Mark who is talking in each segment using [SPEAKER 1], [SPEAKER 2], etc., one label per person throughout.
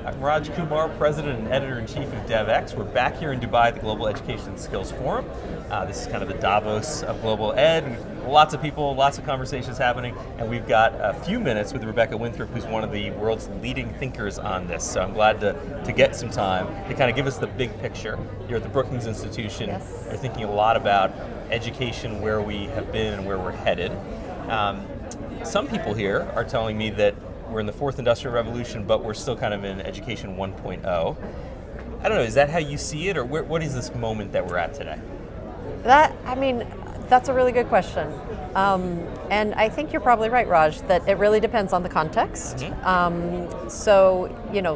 [SPEAKER 1] I'm Raj Kumar, President and Editor-in-Chief of Devex. We're back here in Dubai at the Global Education Skills Forum. This is kind of the Davos of global ed. Lots of people, lots of conversations happening, and we've got a few minutes with Rebecca Winthrop, who's one of the world's leading thinkers on this. So I'm glad to get some time to kind of give us the big picture. You're at the Brookings Institution.
[SPEAKER 2] Yes.
[SPEAKER 1] You're thinking a lot about education, where we have been and where we're headed. Some people here are telling me that we're in the fourth industrial revolution, but we're still kind of in education 1.0. I don't know, is that how you see it, or what is this moment that we're at today?
[SPEAKER 2] That's a really good question. And I think you're probably right, Raj, that it really depends on the context.
[SPEAKER 1] Mm-hmm.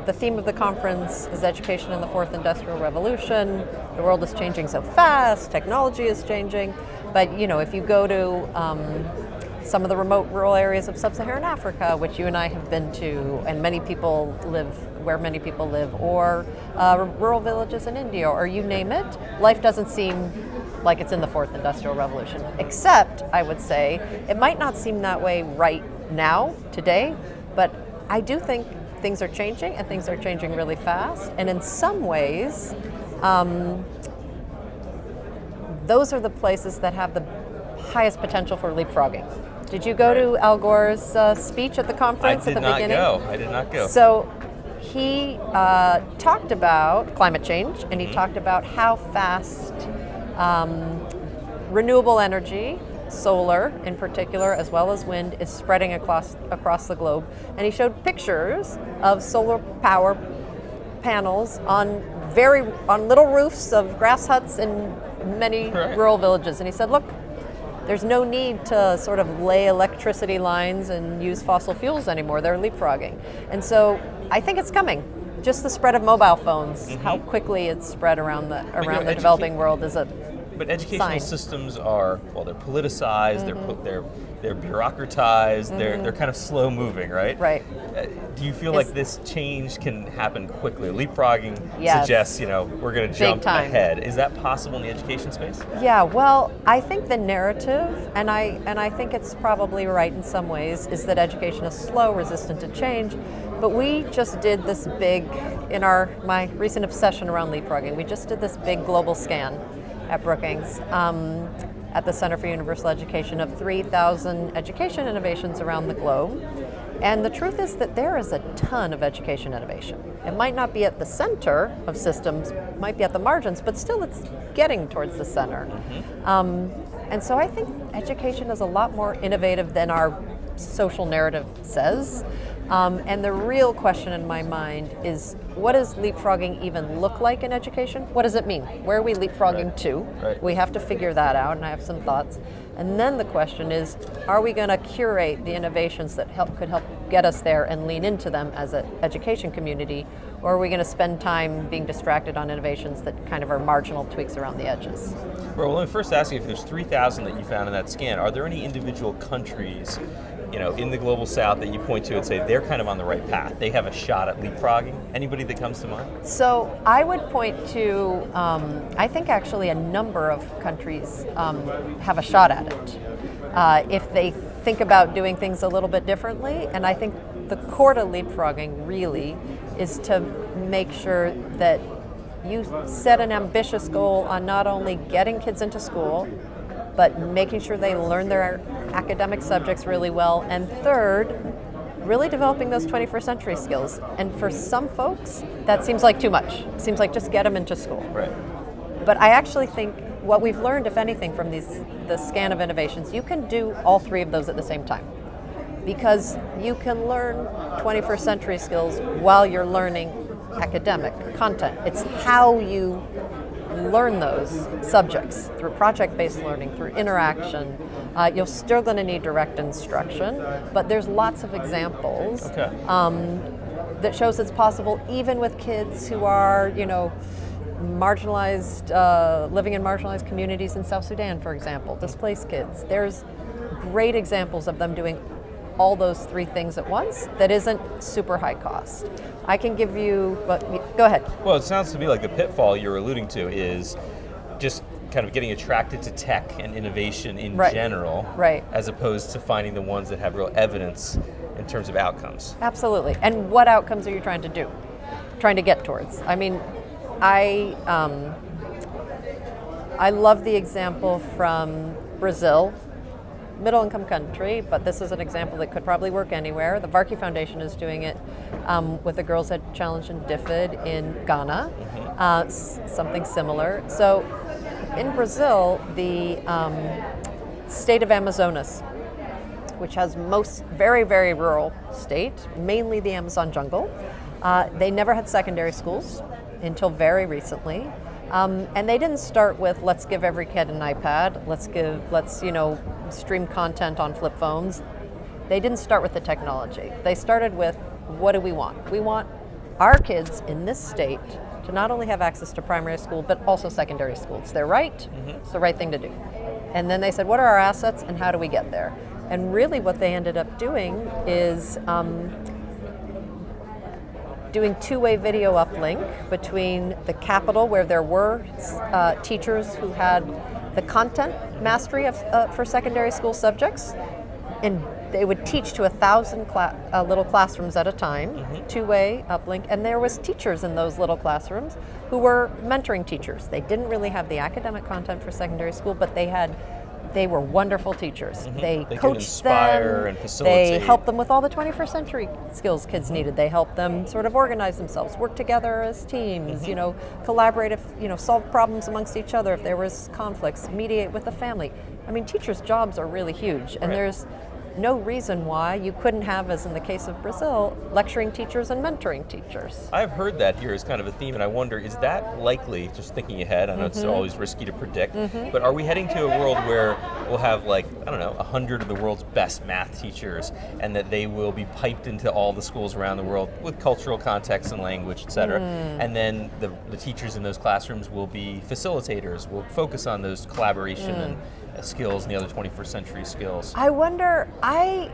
[SPEAKER 2] The theme of the conference is education in the fourth industrial revolution. The world is changing so fast, technology is changing. But, if you go to some of the remote rural areas of sub-Saharan Africa, which you and I have been to, and many people live where many people live, or rural villages in India, or you name it, life doesn't seem like it's in the fourth industrial revolution. Except, I would say, it might not seem that way right now, today, but I do think things are changing, and things are changing really fast, and in some ways, those are the places that have the highest potential for leapfrogging. Did you go to Al Gore's speech at the conference at the beginning?
[SPEAKER 1] I did not go.
[SPEAKER 2] So he talked about climate change, and he talked about how fast renewable energy, solar in particular, as well as wind, is spreading across the globe. And he showed pictures of solar power panels on little roofs of grass huts in many rural villages. And he said, look, there's no need to sort of lay electricity lines and use fossil fuels anymore. They're leapfrogging. And so I think it's coming. Just the spread of mobile phones, how quickly it's spread around the developing world is a
[SPEAKER 1] But educational
[SPEAKER 2] sign.
[SPEAKER 1] systems are, they're politicized, they're bureaucratized, they're kind of slow moving, right?
[SPEAKER 2] Right.
[SPEAKER 1] Do you feel like this change can happen quickly? Leapfrogging
[SPEAKER 2] Yes.
[SPEAKER 1] suggests, we're going to jump
[SPEAKER 2] time.
[SPEAKER 1] ahead. Is that possible in the education space?
[SPEAKER 2] Yeah, well, I think the narrative, and I think it's probably right in some ways, is that education is slow, resistant to change. But we just did this big, in my recent obsession around leapfrogging, we just did this big global scan at Brookings, at the Center for Universal Education, of 3,000 education innovations around the globe. And the truth is that there is a ton of education innovation. It might not be at the center of systems, it might be at the margins, but still it's getting towards the center. And so I think education is a lot more innovative than our social narrative says. And the real question in my mind is, what does leapfrogging even look like in education? What does it mean? Where are we leapfrogging to?
[SPEAKER 1] Right.
[SPEAKER 2] We have to figure that out, and I have some thoughts. And then the question is, are we going to curate the innovations that could help get us there and lean into them as an education community, or are we going to spend time being distracted on innovations that kind of are marginal tweaks around the edges?
[SPEAKER 1] Well, let me first ask you, if there's 3,000 that you found in that scan, are there any individual countries in the global south that you point to and say they're kind of on the right path? They have a shot at leapfrogging? Anybody that comes to mind?
[SPEAKER 2] So I would point to, I think actually a number of countries have a shot at it. If they think about doing things a little bit differently, and I think the core to leapfrogging really is to make sure that you set an ambitious goal on not only getting kids into school, but making sure they learn their academic subjects really well, and third, really developing those 21st century skills. And for some folks, that seems like too much. It seems like just get them into school.
[SPEAKER 1] Right.
[SPEAKER 2] But I actually think what we've learned, if anything, from the scan of innovations, you can do all three of those at the same time. Because you can learn 21st century skills while you're learning academic content. It's how you learn those subjects, through project-based learning, through interaction. You're still going to need direct instruction, but there's lots of examples that shows it's possible even with kids who are, marginalized, living in marginalized communities in South Sudan, for example, displaced kids. There's great examples of them doing all those three things at once that isn't super high cost. I can give you, but go ahead.
[SPEAKER 1] Well, it sounds to me like the pitfall you're alluding to is just kind of getting attracted to tech and innovation in general, as opposed to finding the ones that have real evidence in terms of outcomes.
[SPEAKER 2] Absolutely. And what outcomes are you trying to do? trying to get towards. I mean, I love the example from Brazil, middle income country, but this is an example that could probably work anywhere. The Varkey Foundation is doing it with the Girls Ed Challenge and DFID in Ghana, something similar. So in Brazil, the state of Amazonas, which has very, very rural state, mainly the Amazon jungle, they never had secondary schools until very recently. And they didn't start with let's give every kid an iPad, let's stream content on flip phones. They didn't start with the technology. They started with what do we want? We want our kids in this state to not only have access to primary school but also secondary school. It's their right. It's the right thing to do. And then they said, what are our assets and how do we get there? And really what they ended up doing is doing two-way video uplink between the capital, where there were teachers who had the content mastery for secondary school subjects, and they would teach to 1,000 little classrooms at a time, two-way uplink, and there was teachers in those little classrooms who were mentoring teachers. They didn't really have the academic content for secondary school, but they were wonderful teachers. They coached
[SPEAKER 1] inspire
[SPEAKER 2] them,
[SPEAKER 1] and facilitate.
[SPEAKER 2] they helped them with all the 21st century skills kids needed. They helped them sort of organize themselves, work together as teams, collaborate, solve problems amongst each other if there was conflicts, mediate with the family. I mean, teachers' jobs are really huge, and there's no reason why you couldn't have, as in the case of Brazil, lecturing teachers and mentoring teachers.
[SPEAKER 1] I've heard that here as kind of a theme, and I wonder, is that likely, just thinking ahead, I know it's always risky to predict, but are we heading to a world where we'll have 100 of the world's best math teachers, and that they will be piped into all the schools around the world with cultural context and language, et cetera, and then the teachers in those classrooms will be facilitators, will focus on those collaboration and skills and the other 21st century skills?
[SPEAKER 2] I wonder, I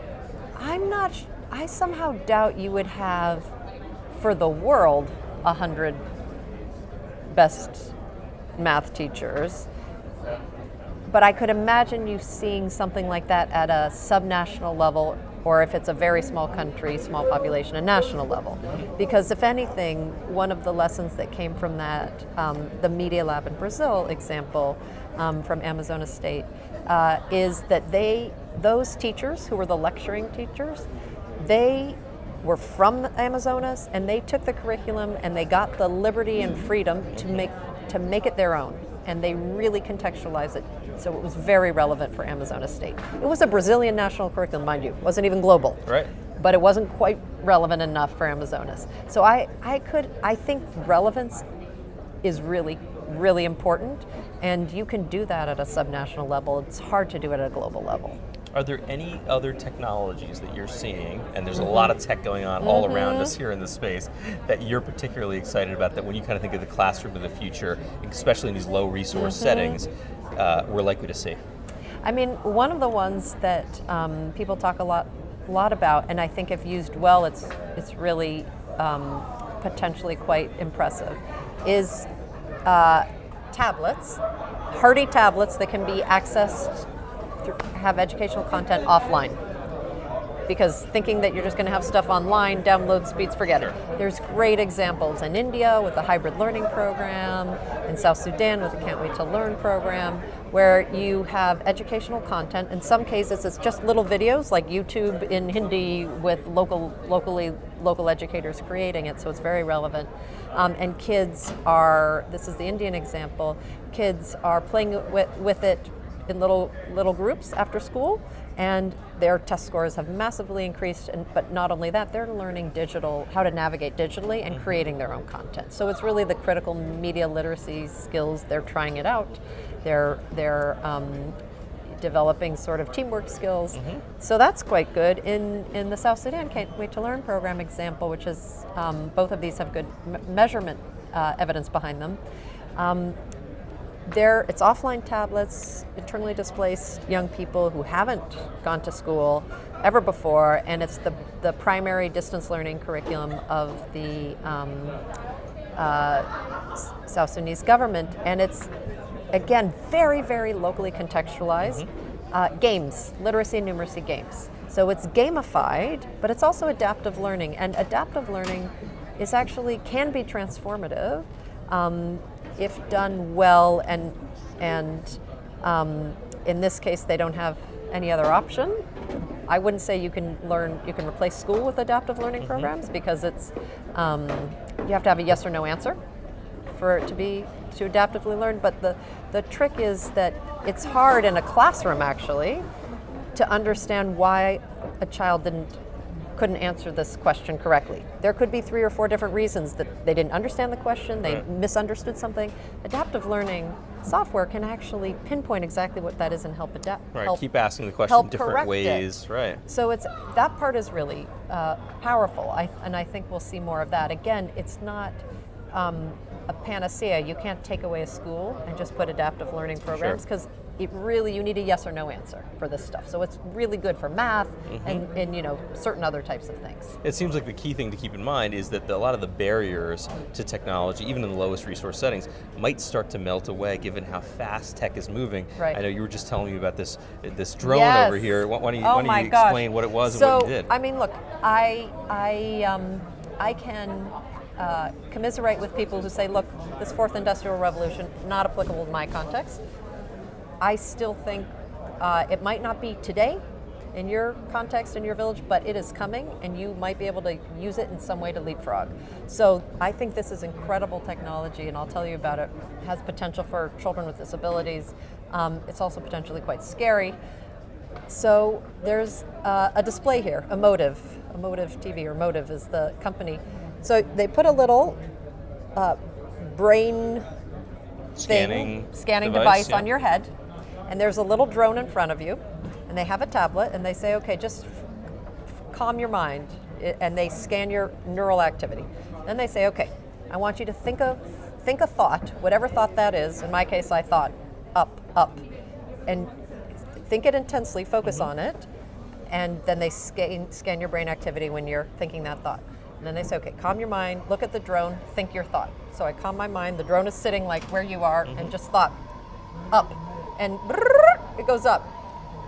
[SPEAKER 2] somehow doubt you would have, for the world, 100 best math teachers. But I could imagine you seeing something like that at a subnational level, or if it's a very small country, small population, a national level. Because if anything, one of the lessons that came from that, the Media Lab in Brazil example from Amazonas State, is that those teachers who were the lecturing teachers, they were from Amazonas, and they took the curriculum and they got the liberty and freedom to make it their own. And they really contextualized it, so it was very relevant for Amazonas State. It was a Brazilian national curriculum, mind you. It wasn't even global.
[SPEAKER 1] Right.
[SPEAKER 2] But it wasn't quite relevant enough for Amazonas. So I think relevance is really, really important, and you can do that at a subnational level. It's hard to do it at a global level.
[SPEAKER 1] Are there any other technologies that you're seeing, and there's a lot of tech going on all around us here in this space, that you're particularly excited about, that when you kind of think of the classroom of the future, especially in these low resource settings, we're likely to see?
[SPEAKER 2] I mean, one of the ones that people talk a lot about, and I think if used well, it's really potentially quite impressive, is tablets, hardy tablets that can be accessed, have educational content offline. Because thinking that you're just going to have stuff online, download speeds, forget it. There's great examples in India with the hybrid learning program, in South Sudan with the Can't Wait to Learn program, where you have educational content. In some cases, it's just little videos like YouTube in Hindi with local educators creating it, so it's very relevant. And kids are, this is the Indian example, kids are playing with it in little groups after school, and their test scores have massively increased. But not only that, they're learning how to navigate digitally and creating their own content. So it's really the critical media literacy skills. They're trying it out. They're developing sort of teamwork skills. So that's quite good. In the South Sudan Can't Wait to Learn program example, which is both of these have good measurement evidence behind them. It's offline tablets, internally displaced young people who haven't gone to school ever before, and it's the primary distance learning curriculum of the South Sudanese government, and it's, again, very, very locally contextualized. Games, literacy and numeracy games. So it's gamified, but it's also adaptive learning, and adaptive learning is actually can be transformative if done well, and in this case they don't have any other option. I wouldn't say you can replace school with adaptive learning programs, because it's you have to have a yes or no answer for it to adaptively learn. But the trick is that it's hard in a classroom actually to understand why a child couldn't answer this question correctly. There could be 3 or 4 different reasons that they didn't understand the question, they misunderstood something. Adaptive learning software can actually pinpoint exactly what that is and help adapt.
[SPEAKER 1] Right, keep asking the question in different ways. Right.
[SPEAKER 2] So that part is really powerful, and I think we'll see more of that. Again, it's not a panacea. You can't take away a school and just put adaptive learning programs, because you need a yes or no answer for this stuff. So it's really good for math and certain other types of things.
[SPEAKER 1] It seems like the key thing to keep in mind is that a lot of the barriers to technology, even in the lowest resource settings, might start to melt away given how fast tech is moving.
[SPEAKER 2] Right.
[SPEAKER 1] I know you were just telling me about this drone over here. Why don't you explain what it was and what you did?
[SPEAKER 2] I mean, look, I can commiserate with people who say, look, this 4th industrial revolution, not applicable to my context. I still think it might not be today in your context, in your village, but it is coming, and you might be able to use it in some way to leapfrog. So I think this is incredible technology, and I'll tell you about it. It has potential for children with disabilities. It's also potentially quite scary. So there's a display here, Emotive TV, or Motive is the company. So they put a little brain scanning device on your head, and there's a little drone in front of you, and they have a tablet, and they say, okay, just calm your mind, and they scan your neural activity. Then they say, okay, I want you to think a thought, whatever thought that is. In my case, I thought up, and think it intensely, focus on it, and then they scan your brain activity when you're thinking that thought. And then they say, okay, calm your mind, look at the drone, think your thought. So I calm my mind, the drone is sitting like where you are, and just thought, up. And it goes up.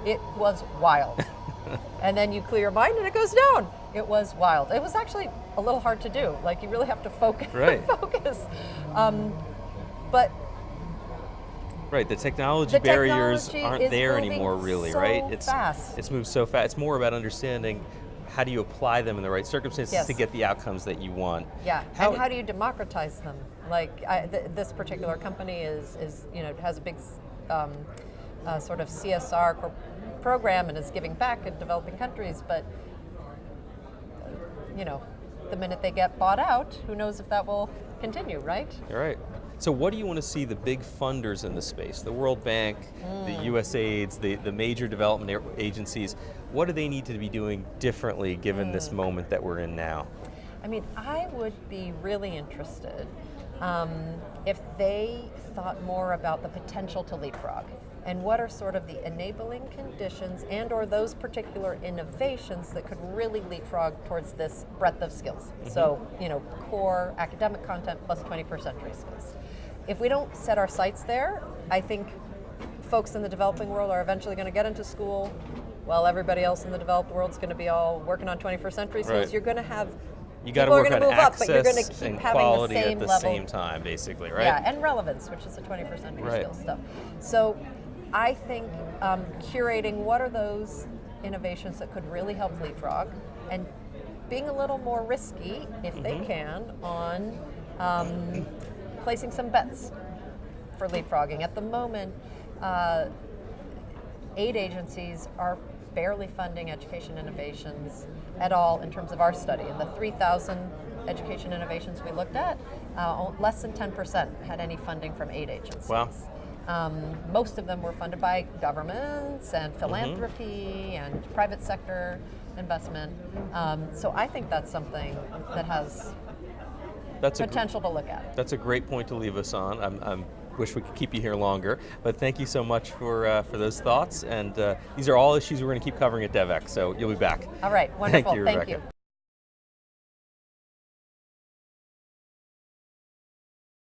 [SPEAKER 2] It was wild. And then you clear your mind and it goes down. It was wild. It was actually a little hard to do. Like, you really have to focus.
[SPEAKER 1] Right.
[SPEAKER 2] But
[SPEAKER 1] right, the technology barriers aren't there anymore, really,
[SPEAKER 2] so
[SPEAKER 1] right?
[SPEAKER 2] It's
[SPEAKER 1] moved so fast. It's more about understanding how do you apply them in the right circumstances to get the outcomes that you want.
[SPEAKER 2] Yeah, and how do you democratize them? Like, this particular company has a big sort of CSR program and is giving back in developing countries, but the minute they get bought out, who knows if that will continue, right?
[SPEAKER 1] You're right. So what do you want to see the big funders in the space, the World Bank, the USAIDs, the major development agencies, what do they need to be doing differently given this moment that we're in now?
[SPEAKER 2] I mean, I would be really interested if they thought more about the potential to leapfrog, and what are sort of the enabling conditions and or those particular innovations that could really leapfrog towards this breadth of skills. So, core academic content plus 21st century skills. If we don't set our sights there, I think folks in the developing world are eventually going to get into school while everybody else in the developed world is going to be all working on 21st century skills.
[SPEAKER 1] Right.
[SPEAKER 2] You're going to have
[SPEAKER 1] You got to work on access
[SPEAKER 2] but you're going to keep
[SPEAKER 1] and
[SPEAKER 2] having
[SPEAKER 1] quality
[SPEAKER 2] the same
[SPEAKER 1] at the
[SPEAKER 2] level.
[SPEAKER 1] same time, basically, right?
[SPEAKER 2] Yeah, and relevance, which is the 21st century skill stuff. So I think curating what are those innovations that could really help leapfrog, and being a little more risky, if they can, on placing some bets for leapfrogging. At the moment, aid agencies are barely funding education innovations at all in terms of our study. In the 3,000 education innovations we looked at, less than 10% had any funding from aid agencies.
[SPEAKER 1] Wow.
[SPEAKER 2] Most of them were funded by governments and philanthropy and private sector investment. So I think that's something that has potential to look at.
[SPEAKER 1] That's a great point to leave us on. I wish we could keep you here longer, but thank you so much for those thoughts. And these are all issues we're going to keep covering at Devex, so you'll be back.
[SPEAKER 2] All right, wonderful.
[SPEAKER 1] Thank you, Rebecca.
[SPEAKER 2] Thank you.